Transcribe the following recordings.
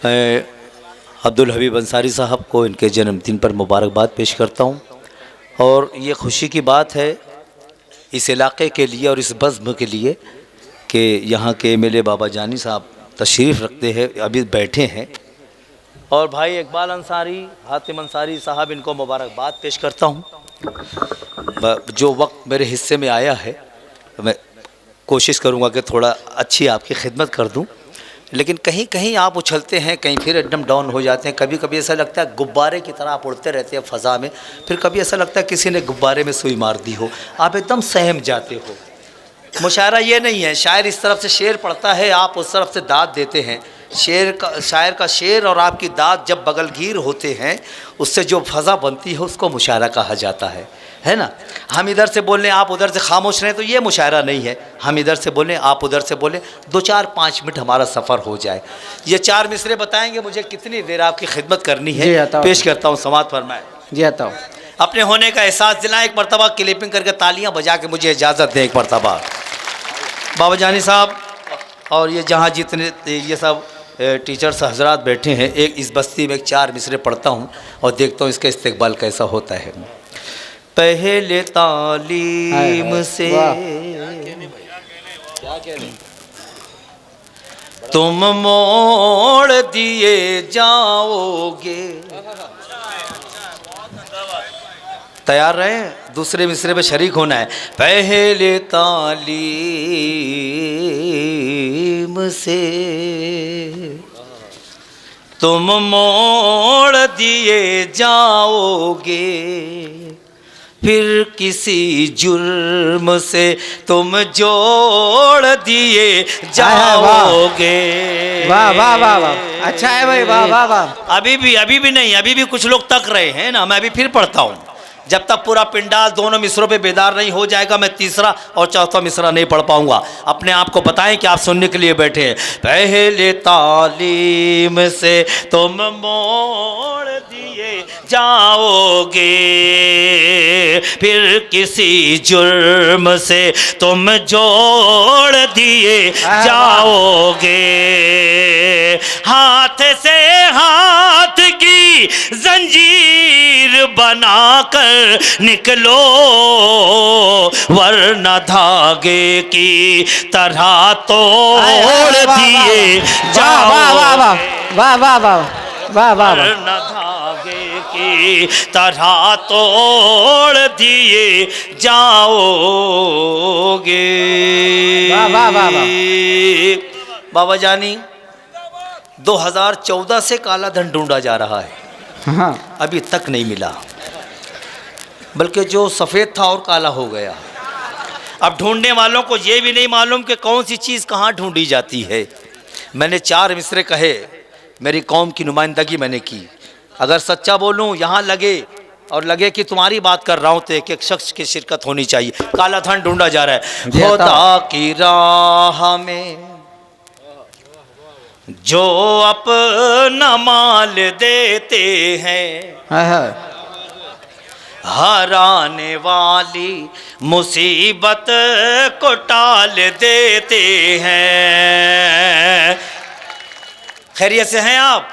मैं अब्दुल हबीब अंसारी साहब को इनके जन्मदिन पर मुबारकबाद पेश करता हूँ। और ये खुशी की बात है इस इलाके के लिए और इस बज़्म के लिए कि यहाँ के एमएलए बाबा जानी साहब तशरीफ़ रखते हैं, अभी बैठे हैं। और भाई इकबाल अंसारी, हातिम अंसारी साहब, इनको मुबारकबाद पेश करता हूँ। जो वक्त मेरे हिस्से में आया है मैं कोशिश करूँगा कि थोड़ा अच्छी आपकी खिदमत कर दूँ, लेकिन कहीं कहीं आप उछलते हैं, कहीं फिर एकदम डाउन हो जाते हैं। कभी कभी ऐसा लगता है गुब्बारे की तरह आप उड़ते रहते हैं फ़ज़ा में, फिर कभी ऐसा लगता है किसी ने गुब्बारे में सुई मार दी हो, आप एकदम सहम जाते हो। मुशायरा ये नहीं है, शायर इस तरफ से शेर पढ़ता है, आप उस तरफ से दाद देते हैं। शायर का शेर और आपकी दाद जब बगलगीर होते हैं, उससे जो फ़ज़ा बनती है उसको मुशायरा कहा जाता है ना। हम इधर से बोल लें, आप उधर से खामोश रहें, तो ये मुशायरा नहीं है। हम इधर से बोलें, आप उधर से बोलें, 2-4-5 मिनट हमारा सफ़र हो जाए। ये 4 मिसरे बताएंगे मुझे कितनी देर आपकी खिदमत करनी है। पेश करता हूँ, समात फरमाए। जी आता हूँ। अपने होने का एहसास दिलाएं, एक मरतबा क्लिपिंग करके तालियां बजा के मुझे इजाज़त दें एक मरतबा। बाबा जानी साहब और ये जहाँ जितने ये सब टीचर्स हजरात बैठे हैं, एक इस बस्ती में 4 मिसरे पढ़ता हूँ और देखता हूँ इसका इस्तकबाल कैसा होता है। पहले तालीम से तुम मोड़ दिए जाओगे। तैयार रहें, दूसरे मिसरे पे शरीक होना है। पहले तालीम से तुम मोड़ दिए जाओगे, फिर किसी जुर्म से तुम जोड़ दिए जाओगे। वाह वाह वाह वाह, अच्छा है भाई, वाह वाह वाह। अभी भी नहीं, अभी भी कुछ लोग तक रहे हैं ना। मैं अभी फिर पढ़ता हूँ, जब तक पूरा पिंडाल दोनों मिसरों पे बेदार नहीं हो जाएगा मैं तीसरा और चौथा मिसरा नहीं पढ़ पाऊंगा। अपने आप को बताएं कि आप सुनने के लिए बैठे हैं। पहले तालीम से तुम मोड़ दिए जाओगे, फिर किसी जुर्म से तुम जोड़ दिए जाओगे। हाथ से हाथ की जंजीर बनाकर निकलो, वरना धागे की तरह तोड़ दिए जाओगे। वाह वाह वाह वाह वाह, वरना धागे की तरह तोड़ दिए जाओगे। वाह वाह वाह वाह। बाबा जानी 2014 से काला धन ढूंढा जा रहा है, हाँ। अभी तक नहीं मिला, बल्कि जो सफ़ेद था और काला हो गया। अब ढूंढने वालों को ये भी नहीं मालूम कि कौन सी चीज़ कहाँ ढूंढी जाती है। मैंने 4 मिसरे कहे, मेरी कौम की नुमाइंदगी मैंने की। अगर सच्चा बोलूँ, यहाँ लगे और लगे कि तुम्हारी बात कर रहा हूँ, तो एक शख्स की शिरकत होनी चाहिए। काला धन ढूंढा जा रहा है। खुदा की राह में जो अपना माल देते हैं, हराने वाली मुसीबत को टाल देते हैं। खैरियत से हैं आप?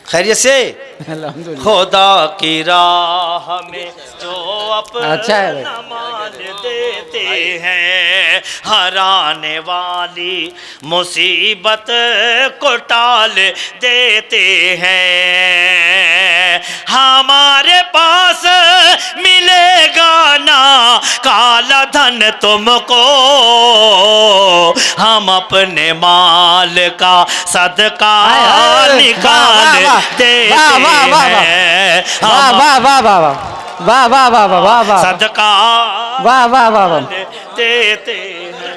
खैरियत से? खुदा की राह में जो अपना माल देते हैं, हराने वाली मुसीबत को टाल देते हैं। हमारे पास मिलेगा ना काला धन तुमको, हम अपने माल का सदका निकाल देते हैं। वाह वाह वाह वाह वाह वाह वाह वाह वाह, सदका वाह वाह वाह वाह देते हैं।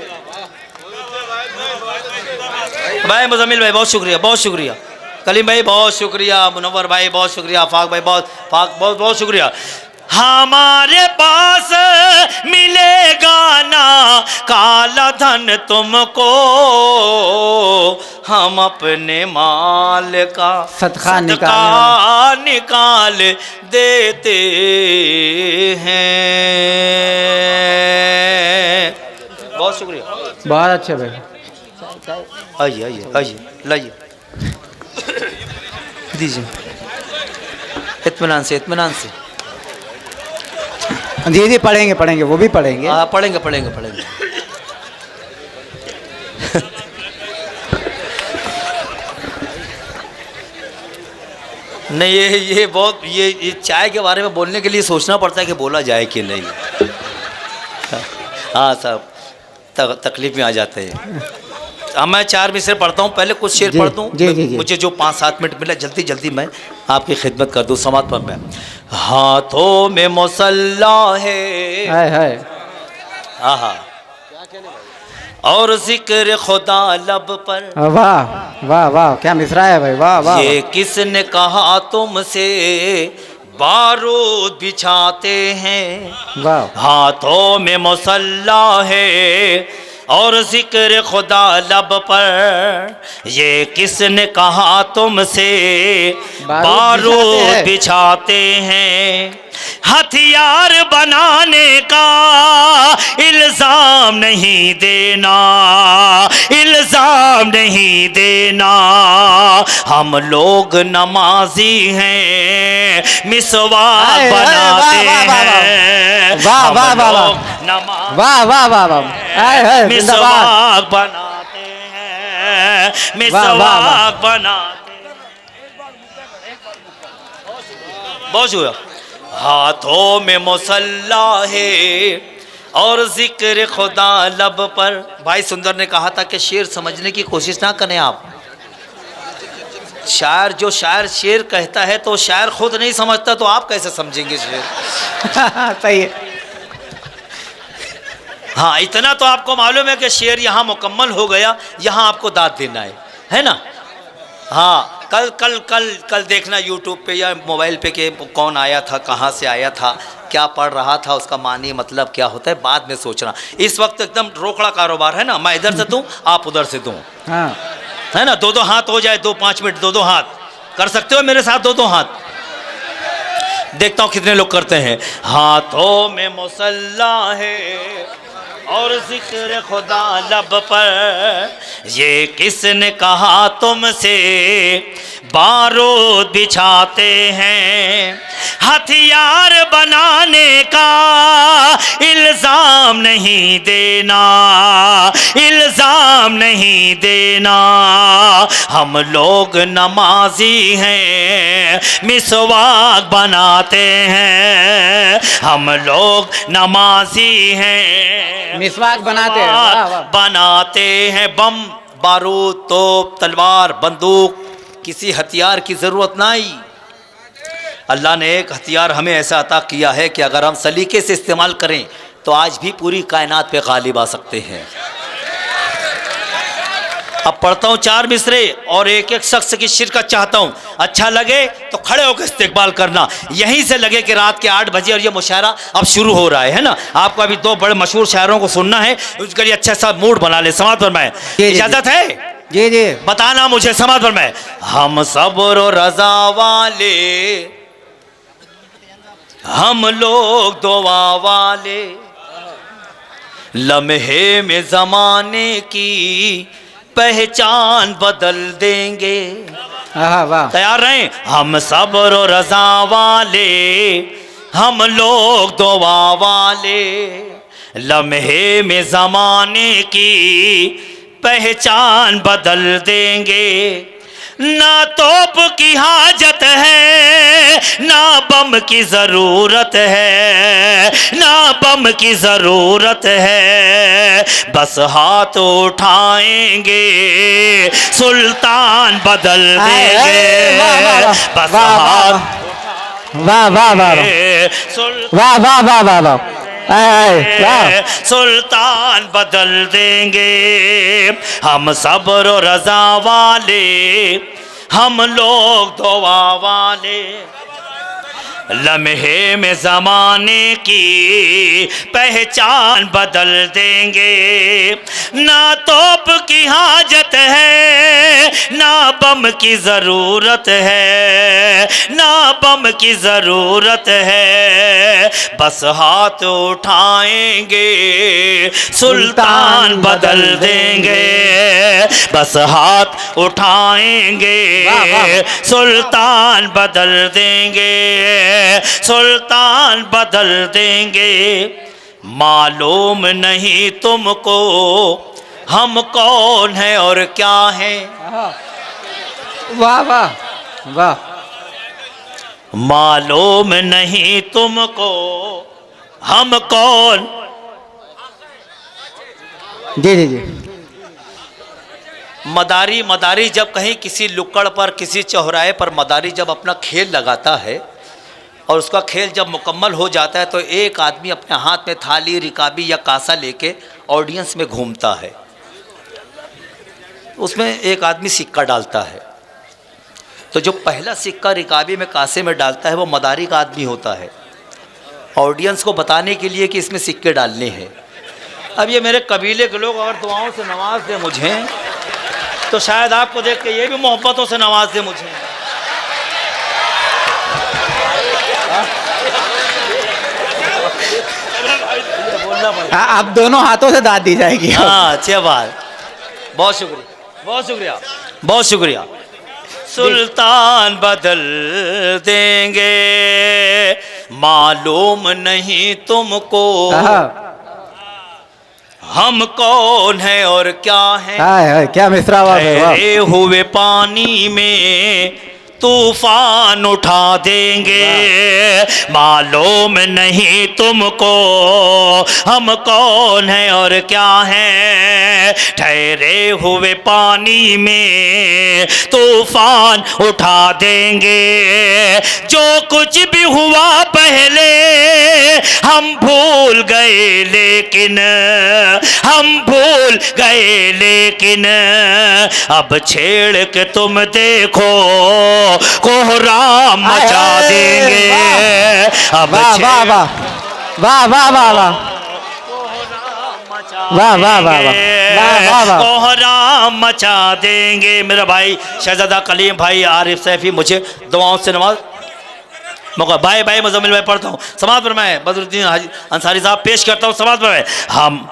भाई मुजम्मिल भाई बहुत शुक्रिया, बहुत शुक्रिया। कलीम भाई बहुत शुक्रिया, मुनव्वर भाई बहुत शुक्रिया, फाक भाई बहुत शुक्रिया। हमारे पास मिलेगा ना काला धन तुमको, हम अपने माल का सदका निकाल देते हैं। बहुत शुक्रिया, बहुत अच्छे भाई। आइए आइए आइए। लाइए, दीजिए, इत्मीनान से, इत्मीनान से। जी जी पढ़ेंगे पढ़ेंगे, वो भी पढ़ेंगे। हाँ पढ़ेंगे पढ़ेंगे पढ़ेंगे। नहीं ये बहुत ये चाय के बारे में बोलने के लिए सोचना पड़ता है कि बोला जाए कि नहीं। हाँ साहब तकलीफ में आ जाते हैं। अब मैं 4 मिसरे पढ़ता हूँ, पहले कुछ शेर पढ़ दूँ। मुझे जो 5-7 मिनट मिला जल्दी जल्दी मैं आपकी खिदमत कर दूँ समाज पर। मैं हाथों में मुसल्ला है, आहा, और जिक्र खुदा लब पर। वाह वाह वाह, क्या मिसरा है भाई, वाह वाह। ये किसने कहा तुमसे बारूद बिछाते हैं, वाह। हाथों में मुसल्ला है और जिक्र खुदा लब पर। ये किसने कहा तुमसे बारूद बिछाते हैं। हथियार बनाने का इल्जाम नहीं देना, इल्जाम नहीं देना। हम लोग नमाजी हैं, मिसवाक बनाते हैं। वाह वाह वाह वाह वाह वाह वाह, मिसवाक बनाते हैं, मिसवाक बनाते हैं। बहुत हुआ। हाथों में मुसल्ला है और जिक्र खुदा लब पर। भाई सुंदर ने कहा था कि शेर समझने की कोशिश ना करें आप। शायर जो शायर शेर कहता है तो शायर खुद नहीं समझता, तो आप कैसे समझेंगे शेर? सही है। हाँ इतना तो आपको मालूम है कि शेर यहाँ मुकम्मल हो गया, यहाँ आपको दाद देना है ना? हाँ कल कल कल कल देखना यूट्यूब पे या मोबाइल पे कि कौन आया था, कहाँ से आया था, क्या पढ़ रहा था, उसका मानी मतलब क्या होता है, बाद में सोचना। इस वक्त एकदम रोकड़ा कारोबार है ना, मैं इधर से दूँ आप उधर से दूँ, हाँ है ना? 2-2 हाथ हो जाए, 2-5 मिनट 2-2 हाथ कर सकते हो मेरे साथ? 2-2 हाथ देखता हूँ कितने लोग करते हैं। हाथों में मुसल्ला है और जिक्र खुदा लब पर। ये किसने कहा तुमसे बारूद बिछाते हैं। हथियार बनाने का इल्जाम नहीं देना, इल्जाम नहीं देना। हम लोग नमाजी हैं, मिसवाक बनाते हैं। हम लोग नमाजी हैं, मिसवाक बनाते हैं। वाह वाह। बनाते हैं। बम बारूद तोप तलवार बंदूक किसी हथियार की ज़रूरत नहीं। अल्लाह ने एक हथियार हमें ऐसा अता किया है कि अगर हम सलीके से इस्तेमाल करें तो आज भी पूरी कायनात पे गालिब आ सकते हैं। अब पढ़ता हूँ 4 मिसरे और एक एक शख्स की शिरकत चाहता हूँ। अच्छा लगे तो खड़े होकर इस्तेकबाल करना। यहीं से लगे कि रात के 8 बजे और ये मुशायरा अब शुरू हो रहा है ना? आपको अभी 2 बड़े मशहूर शायरों को सुनना है, उसके लिए अच्छा सा मूड बना ले। समाज पर मैं इजाजत है? जी जी बताना मुझे समाज पर मैं। हम सब्र और रजा वाले, हम लोग दुआ वाले, लम्हे में ज़माने की पहचान बदल देंगे। वाह। तैयार रहें। हम सब्र और रजा वाले, हम लोग दुआ वाले, लम्हे में ज़माने की पहचान बदल देंगे। ना तोप की हाजत है, ना बम की ज़रूरत है, ना बम की ज़रूरत है। बस हाथ उठाएंगे सुल्तान बदल देंगे। बस हाथ वाह वाह वाह वाह वाह वाह वाह वाह सुल्तान बदल देंगे। हम सब्र और रजा वाले, हम लोग दुआ वाले, लम्हे में ज़माने की पहचान बदल देंगे। ना तोप की हाजत है, ना बम की ज़रूरत है। ना बम की जरूरत है, बस हाथ उठाएंगे सुल्तान बदल देंगे, बस हाथ उठाएंगे सुल्तान बदल देंगे, सुल्तान बदल देंगे। मालूम नहीं तुमको हम कौन हैं और क्या हैं। वाह वाह वाह। मालूम नहीं तुमको हम कौन। जी जी जी। मदारी मदारी जब कहीं किसी लुक्कड़ पर, किसी चौराहे पर मदारी जब अपना खेल लगाता है और उसका खेल जब मुकम्मल हो जाता है तो एक आदमी अपने हाथ में थाली, रिकाबी या कासा लेके ऑडियंस में घूमता है। उसमें एक आदमी सिक्का डालता है, तो जो पहला सिक्का रिकाबी में, कासे में डालता है वो मदारी का आदमी होता है, ऑडियंस को बताने के लिए कि इसमें सिक्के डालने हैं। अब ये मेरे कबीले के लोग अगर दुआओं से नवाज दें मुझे, तो शायद आपको देख के ये भी मोहब्बतों से नवाज दें मुझे। आप दोनों हाथों से दाद दी जाएगी। हाँ, अच्छी बात, बहुत शुक्रिया, बहुत शुक्रिया, बहुत शुक्रिया। सुल्तान बदल देंगे, मालूम नहीं तुमको हम कौन हैं और क्या हैं। क्या मिसरा हुआ। ठहरे हुए पानी में तूफान उठा देंगे, मालूम नहीं तुमको हम कौन हैं और क्या हैं। ठहरे हुए पानी में तूफान उठा देंगे, जो कुछ भी हुआ पहले हम भूल गए, लेकिन हम भूल गए, लेकिन अब छेड़ के तुम देखो कोहराम मचा देंगे। अब वाह वाह वाह वाह वाह वाह वाह वाह वाह वाह वाह, कोहराम मचा देंगे। मेरा भाई शहजादा कलीम भाई आरिफ सैफी मुझे दुआओं से नवाज। मौका भाई भाई मुजम्मिल भाई पढ़ता हूँ समाज पर, मैं बदरुद्दीन हाजी अंसारी साहब पेश करता हूँ समाज पर। हम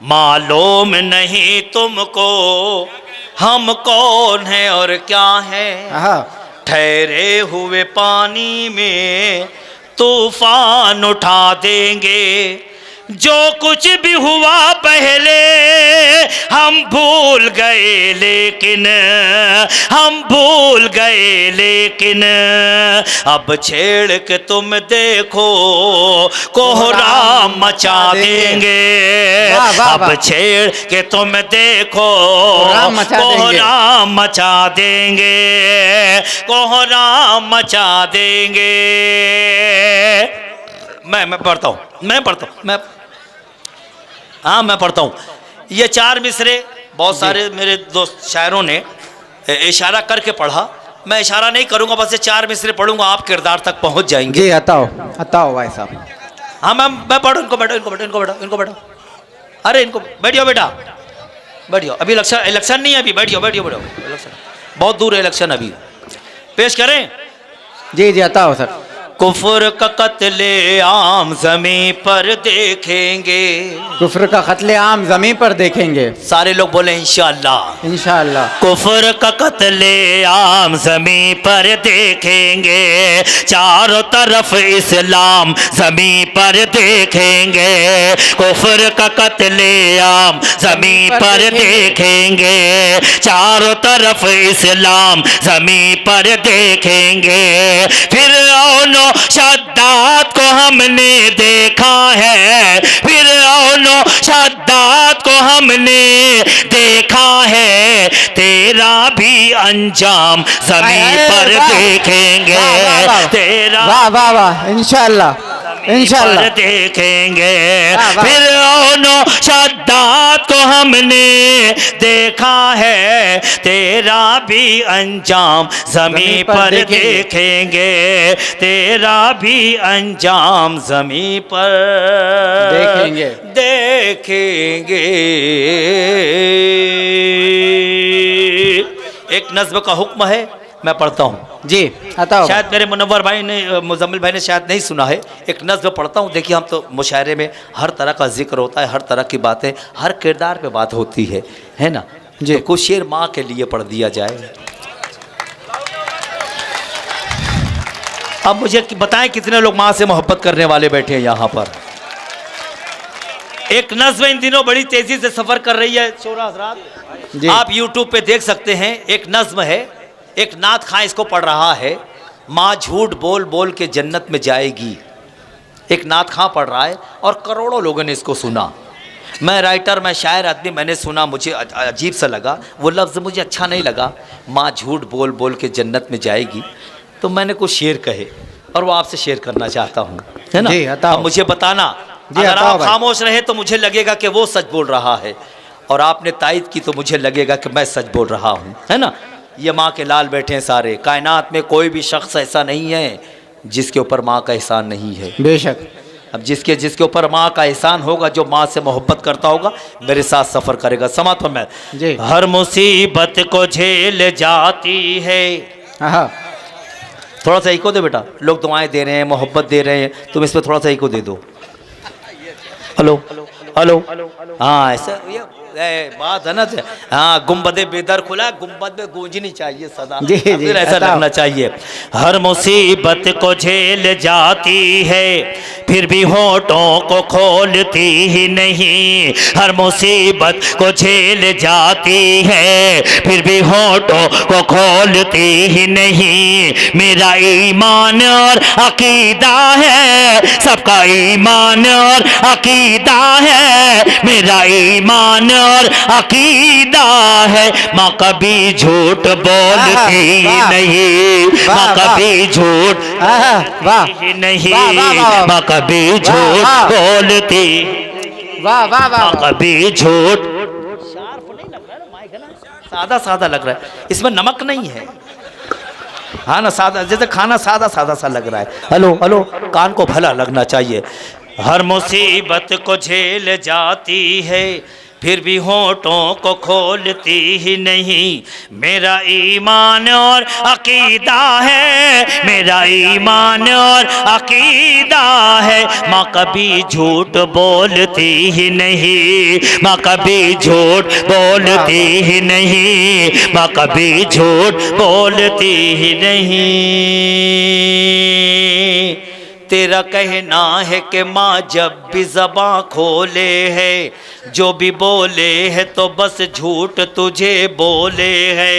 मालूम नहीं तुमको हम कौन हैं और क्या हैं। ठहरे हुए पानी में तूफान उठा देंगे, जो कुछ भी हुआ पहले हम भूल गए, लेकिन हम भूल गए, लेकिन अब छेड़ के तुम देखो कोहराम मचा देंगे। अब छेड़ के तुम देखो कोहराम मचा देंगे, कोहराम मचा देंगे। मैं पढ़ता हूँ, मैं पढ़ता हूँ। ये चार मिसरे बहुत सारे मेरे दोस्त शायरों ने इशारा करके पढ़ा, मैं इशारा नहीं करूँगा, बस ये चार मिसरे पढ़ूंगा, आप किरदार तक पहुँच जाएंगे। जी बताओ भाई साहब। हाँ मैं पढ़ो, इनको बैठो। अरे इनको बैठियो बेटा, बैठियो, अभी इलेक्शन नहीं है, अभी बैठियो, इलेक्शन बहुत दूर है, इलेक्शन अभी। पेश करें? जी बताओ सर। कुफ्र का कत्ले आम ज़मीं पर देखेंगे, कुफ्र का कत्ले आम ज़मीं पर देखेंगे। सारे लोग बोले इंशाअल्लाह, इंशाअल्लाह। कुफ्र का कत्ले आम ज़मीं पर देखेंगे, चारों तरफ इस्लाम ज़मीं पर देखेंगे। कुफ्र का कत्ले आम ज़मीं पर देखेंगे, चारों तरफ इस्लाम ज़मीं पर देखेंगे। फिरऔन शद्दाद को हमने देखा है, फिरऔन शद्दाद को हमने देखा है, तेरा भी अंजाम ज़मीन पर देखेंगे। तेरा वाह वाह वाह, इंशाअल्लाह इंशाअल्लाह देखेंगे। फिरऔन शद्दाद को हमने देखा है, तेरा भी अंजाम ज़मीं पर देखेंगे, तेरा भी अंजाम ज़मीं पर देखेंगे। एक नज़्म का हुक्म है, मैं पढ़ता हूँ। जी आता होगा। शायद मेरे मुनव्वर भाई ने, मुजम्मिल भाई ने शायद नहीं सुना है। एक नज़्म पढ़ता हूँ। देखिए, हम तो मुशायरे में हर तरह का जिक्र होता है, हर तरह की बातें, हर किरदार पे बात होती है ना जी। तो कुछ शेर माँ के लिए पढ़ दिया जाए। अब मुझे बताएं कितने लोग माँ से मोहब्बत करने वाले बैठे हैं यहाँ पर। एक नज़्म इन दिनों बड़ी तेजी से सफर कर रही है शोरा हज़रात, आप YouTube पे देख सकते हैं। एक नज़्म है, एक नात खां इसको पढ़ रहा है, माँ झूठ बोल बोल के जन्नत में जाएगी। एक नात खां पढ़ रहा है और करोड़ों लोगों ने इसको सुना। मैं राइटर, मैं शायर आदमी, मैंने सुना, मुझे अजीब सा लगा, वो लफ्ज़ मुझे अच्छा नहीं लगा। माँ झूठ बोल बोल के जन्नत में जाएगी। तो मैंने कुछ शेर कहे और वो आपसे शेयर करना चाहता हूँ, है ना। अब मुझे बताना, अगर आप खामोश रहे तो मुझे लगेगा कि वो सच बोल रहा है, और आपने तायद की तो मुझे लगेगा कि मैं सच बोल रहा हूँ, है ना। ये माँ के लाल बैठे हैं सारे, कायनात में कोई भी शख्स ऐसा नहीं है जिसके ऊपर माँ का एहसान नहीं है। बेशक। अब जिसके ऊपर माँ का एहसान होगा, जो माँ से मोहब्बत करता होगा, मेरे साथ सफ़र करेगा। समात पर मैं, हर मुसीबत को झेल जाती है। थोड़ा सा इको दे बेटा, लोग दुआएं दे रहे हैं, मोहब्बत दे रहे हैं, तुम इस पर थोड़ा सा इको दे दो। हेलो हेलो, हाँ ऐसा ये बात है ना। हाँ, गुम्बद बेदर खुला, गुम्बद में गूंजनी चाहिए सदा, फिर ऐसा लगना चाहिए। हर मुसीबत को झेल जाती है, फिर भी होठों को खोलती ही नहीं। हर मुसीबत को झेल जाती है, फिर भी होठों को खोलती ही नहीं। मेरा ईमान और अकीदा है, सबका ईमान और अकीदा है। मेरा ईमान और अकीदा है। माँ कभी झूठ बोलती नहीं, माँ कभी झूठ नहीं, माँ कभी झूठ बोलती, माँ कभी झूठ। सादा सादा लग रहा है, इसमें नमक नहीं है, हाँ ना, सादा, जैसे खाना सादा सादा सा लग रहा है। हेलो हेलो, कान को भला लगना चाहिए। हर मुसीबत को झेल जाती है, फिर भी होठों को खोलती ही नहीं। मेरा ईमान और अकीदा है, मेरा ईमान और अकीदा है। माँ कभी झूठ बोलती ही नहीं, माँ कभी झूठ बोलती ही नहीं, माँ कभी झूठ बोलती ही नहीं। तेरा कहना है कि माँ जब भी ज़बां खोले है, जो भी बोले है तो बस झूठ तुझे बोले है।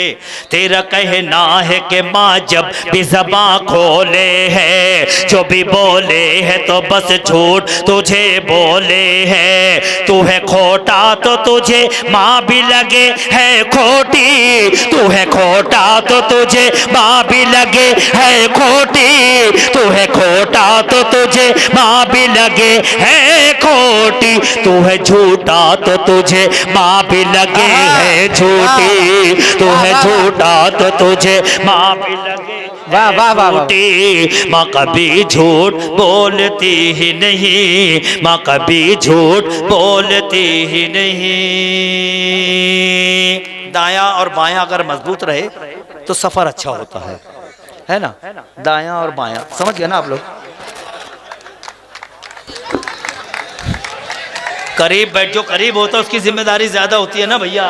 तेरा कहना है कि माँ जब भी ज़बां खोले है, जो भी बोले है तो बस झूठ तुझे बोले है। तू है खोटा तो तुझे माँ भी लगे है खोटी, तू है खोटा तो तुझे माँ भी लगे है खोटी, तू है खोटा तो तुझे माँ भी लगे है खोटी, तू है झूठा तो तुझे माँ भी लगे है झूठी, तू है झूठा तो तुझे माँ भी लगे झूठी। माँ कभी झूठ बोलती ही नहीं, माँ कभी झूठ बोलती ही नहीं। दायां और बायां अगर मजबूत रहे तो सफर अच्छा होता है ना। दायां और बायां, समझ गए ना आप लोग। करीब बैठ, जो करीब होता है उसकी जिम्मेदारी ज्यादा होती है ना भैया।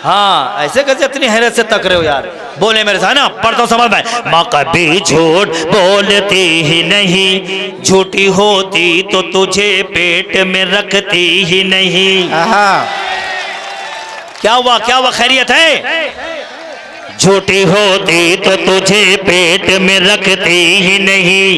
हाँ, ऐसे कैसे इतनी हैरत से तक रहे हो यार, बोले मेरे साथ ना, पढ़ता समझ में। माँ कभी झूठ बोलती ही नहीं, झूठी होती तो तुझे पेट में रखती ही नहीं। क्या हुआ, क्या हुआ, खैरियत है? झूठी होती तो तुझे पेट में रखती ही नहीं,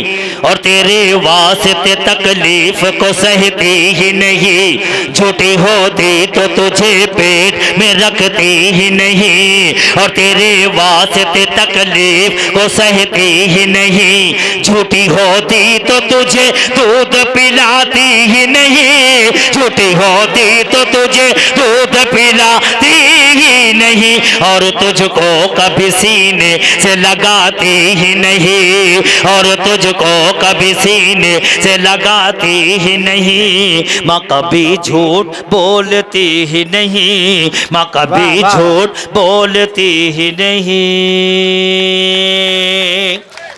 और तेरे वास्ते तकलीफ को सहती ही नहीं। झूठी होती तो तुझे पेट में रखती ही नहीं, और तेरे वास्ते तकलीफ को सहती ही नहीं। झूठी होती तो तुझे दूध पिलाती ही नहीं, झूठी होती तो तुझे दूध पिलाती ही नहीं, और तुझको कभी सीने से लगाती ही नहीं, और तुझको कभी सीने से लगाती ही नहीं। माँ कभी झूठ बोलती ही नहीं, माँ कभी वाह, वाह। झूठ बोलती ही नहीं।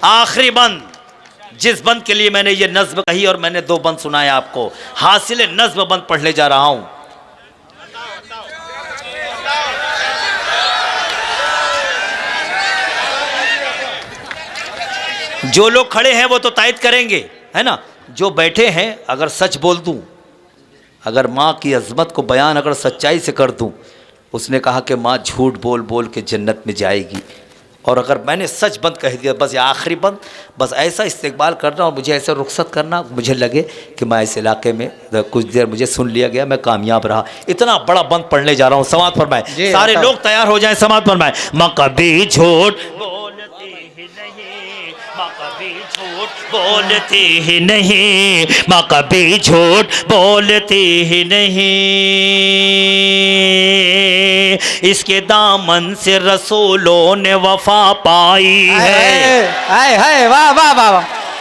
आखिरी बंद, जिस बंद के लिए मैंने ये नज्म कही और मैंने 2 बंद सुनाए आपको, हासिल नज्म बंद पढ़ने जा रहा हूं। जो लोग खड़े हैं वो तो तायद करेंगे, है ना। जो बैठे हैं, अगर सच बोल दूं, अगर माँ की अजमत को बयान अगर सच्चाई से कर दूं, उसने कहा कि माँ झूठ बोल बोल के जन्नत में जाएगी, और अगर मैंने सच बंद कह दिया, बस ये आखिरी बंद, बस ऐसा इस्तेकबाल करना और मुझे ऐसे रुखसत करना, मुझे लगे कि मैं इस इलाके में कुछ देर मुझे सुन लिया गया, मैं कामयाब रहा। इतना बड़ा बंद पढ़ने जा रहा हूँ। समात फरमाए, सारे लोग तैयार हो जाएं, समात फरमाए। माँ कभी झूठ बोलती ही नहीं, माँ कभी झूठ बोलती ही नहीं, माँ कभी झूठ बोलती ही नहीं। इसके दामन से रसूलों ने वफा पाई है। हाय हाय, वाह वाह वाह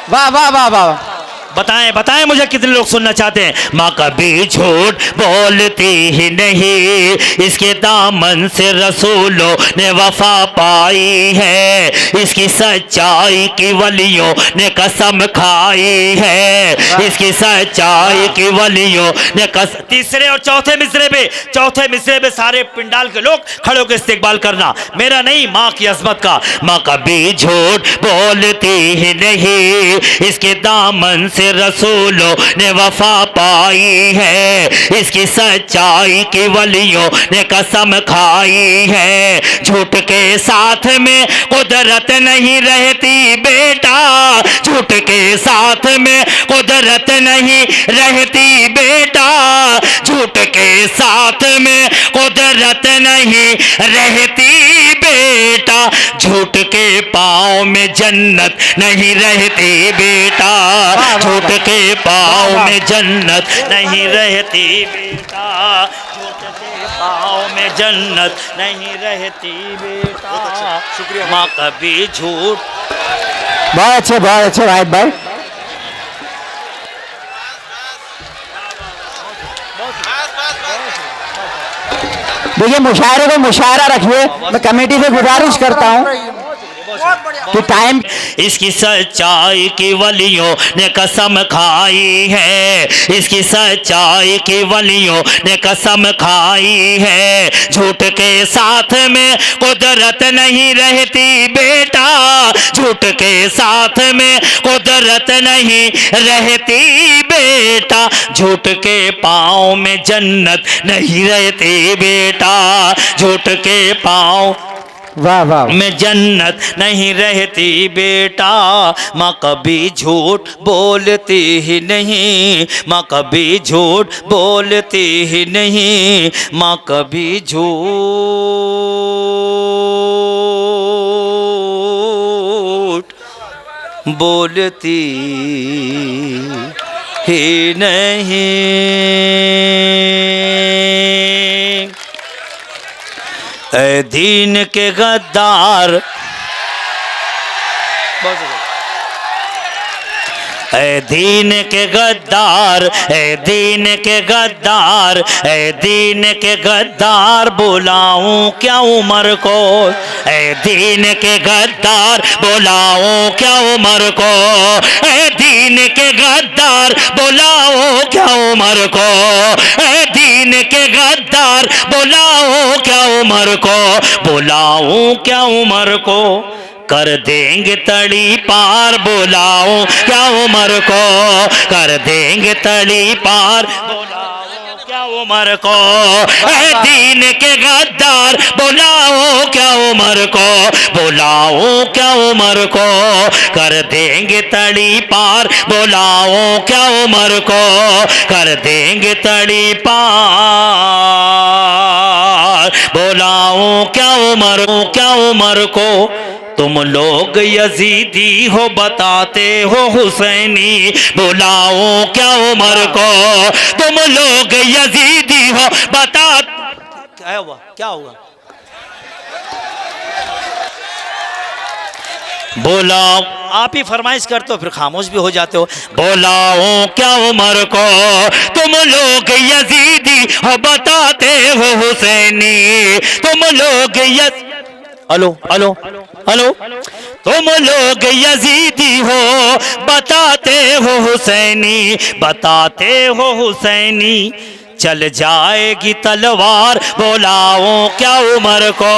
वाह वाह वाह वाह। बताएं बताएं मुझे कितने लोग सुनना चाहते हैं। माँ कभी झूठ बोलती ही नहीं, इसके दामन से रसूलों ने वफा पाई है, इसकी सच्चाई की वलियों ने कसम खाई है, इसकी सच्चाई की वलियों ने कसम। तीसरे और चौथे मिसरे पे सारे पिंडाल के लोग खड़े होकर इस्तेकबाल करना, मेरा नहीं, माँ की अजमत का। माँ कभी झूठ बोलती ही नहीं, इसके दामन से रसूलों ने वफा पाई है, इसकी सच्चाई की वलियों ने कसम खाई है। झूठ के साथ में कुदरत नहीं रहती बेटा, झूठ के साथ में कुदरत नहीं रहती बेटा, झूठ के साथ में कुदरत नहीं रहती बेटा, झूठ के पाँव में जन्नत नहीं रहती बेटा, झूठ के पाँव में जन्नत नहीं रहती बेटा, झूठ के पाँव में जन्नत नहीं रहती बेटा। शुक्रिया। माँ कभी झूठ। बहुत अच्छे वाहिद भाई। देखिए, मुशायरे को मुशायरा रखिए। मैं कमेटी से गुजारिश करता हूँ कि टाइम। इसकी सच्चाई की वलियों ने कसम खाई है, इसकी सच्चाई की वलियों ने कसम खाई है। झूठ के साथ में कुदरत नहीं रहती बेटा, झूठ के साथ में कुदरत नहीं रहती बेटा, झूठ के पाँव में जन्नत नहीं रहती बेटा, झूठ के पाँव वाह वाह में जन्नत नहीं रहती बेटा। माँ कभी झूठ बोलती ही नहीं, माँ कभी झूठ बोलती ही नहीं, माँ कभी झूठ बोलती ही नहीं। ऐ दीन के गद्दार, ऐ दीन के गद्दार, ऐ दीन के गद्दार, ऐ दीन के गद्दार, बुलाऊं क्या उमर को, ऐ दीन के गद्दार, बुलाऊं क्या उमर को, ऐ दीन के गद्दार, बुलाओ क्या उमर को, ऐ दीन के गद्दार, बुलाओ क्या उमर को, बुलाऊं क्या उमर को, कर देंगे तड़ी पार, बुलाओ क्या उमर को, कर देंगे तड़ी पार, बुलाओ क्या उमर को, ऐ दीन के गद्दार, बुलाओ क्या उमर को, बुलाओ क्या उमर को, कर देंगे तड़ी पार, बुलाओ क्या उमर को, कर देंगे तड़ी पार, बुलाओ क्या उमर को। तुम लोग यजीदी हो बताते हो हुसैनी, बुलाओ क्या उमर को, तुम लोग यजीदी हो बता। क्या हुआ, क्या हुआ? बुलाओ, आप ही फरमाइश करते हो फिर खामोश भी हो जाते हो। बुलाओ क्या उमर को तुम लोग यजीदी हो बताते हो हुसैनी, तुम लोग हेलो हेलो हेलो, तुम लोग यजीदी हो बताते हो हुसैनी, बताते हो हुसैनी, चल जाएगी तलवार बुलाओ क्या उमर को,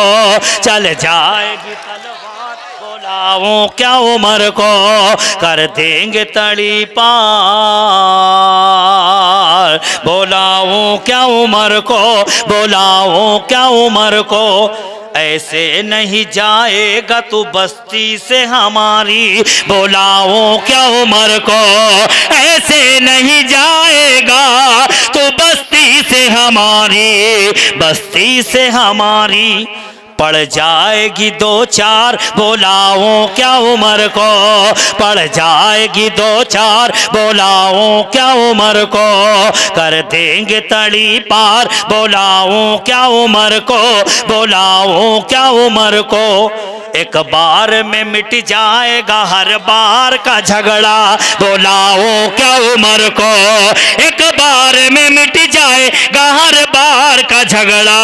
चल जाएगी तलवार बुलाओ क्या उमर को, कर देंगे तड़ी पार बुलाओ क्या उमर को, बुलाओ क्या उमर को, ऐसे नहीं जाएगा तू बस्ती से हमारी, बुलाओ क्या उमर को, ऐसे नहीं जाएगा तू बस्ती से हमारी, बस्ती से हमारी, पड़ जाएगी दो चार बुलाओ क्या उमर को, पड़ जाएगी दो चार बुलाओ क्या उमर को, कर देंगे तड़ी पार बुलाओ क्या उमर को, बुलाओ क्या उमर को, एक बार में मिट जाएगा हर बार का झगड़ा बुलाओ क्या उमर को, एक बार में मिट जाएगा हर बार का झगड़ा,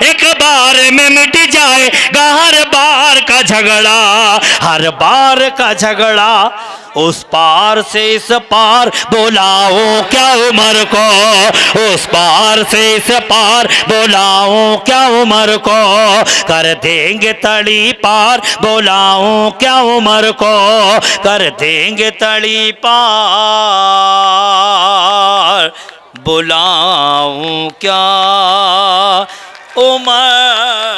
एक बार में मिट जाएगा हर बार का झगड़ा, हर बार का झगड़ा, उस पार से इस पार बुलाओ क्या उमर को, उस पार से इस पार बुलाओ क्या उमर को, कर देंगे तड़ी पार बुलाओ क्या उमर को, कर देंगे तड़ी पार बुलाओ क्या उमर